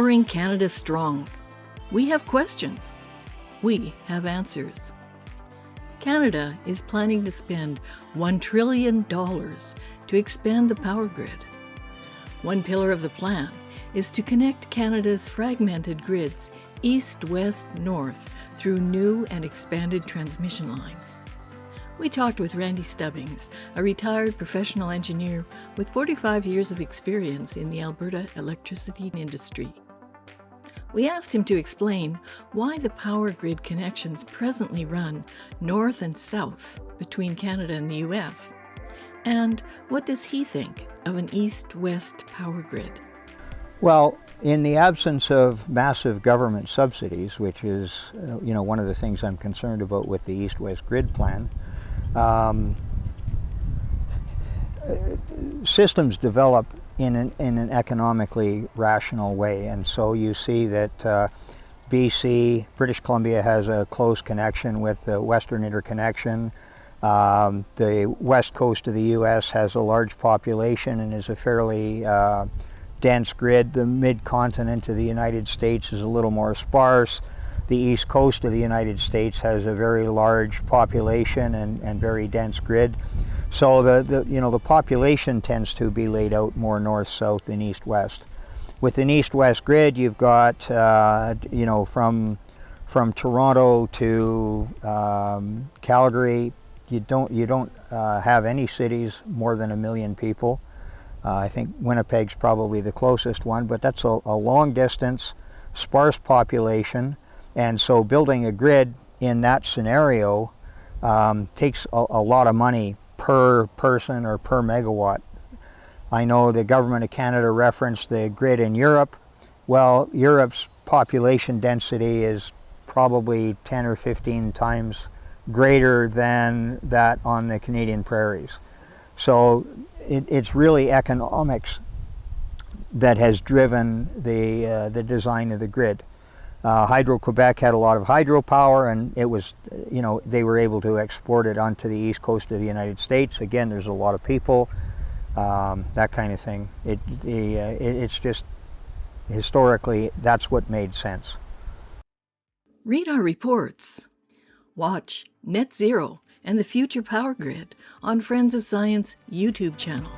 Powering Canada Strong. We have questions. We have answers. Canada is planning to spend $1 trillion to expand the power grid. One pillar of the plan is to connect Canada's fragmented grids east, west, north through new and expanded transmission lines. We talked with Randy Stubbings, a retired professional engineer with 45 years of experience in the Alberta electricity industry. We asked him to explain why the power grid connections presently run north and south between Canada and the US, and what does he think of an east-west power grid? Well, in the absence of massive government subsidies, which is one of the things I'm concerned about with the East-West Grid Plan, systems develop in an economically rational way, and so you see that BC, British Columbia, has a close connection with the Western Interconnection. The west coast of the U.S. has a large population and is a fairly dense grid. The mid-continent of the United States is a little more sparse. The east coast of the United States has a very large population and very dense grid. So the population tends to be laid out more north-south than east-west. With an east-west grid, you've got from Toronto to Calgary, you don't have any cities more than 1 million people. I think Winnipeg's probably the closest one, but that's a long distance, sparse population, and so building a grid in that scenario takes a lot of money per person or per megawatt. I know the Government of Canada referenced the grid in Europe. Well, Europe's population density is probably 10 or 15 times greater than that on the Canadian prairies. So it's really economics that has driven the design of the grid. Hydro-Quebec had a lot of hydropower, and it was, they were able to export it onto the east coast of the United States. Again, there's a lot of people, that kind of thing. It's just, historically, that's what made sense. Read our reports. Watch Net Zero and the Future Power Grid on Friends of Science YouTube channel.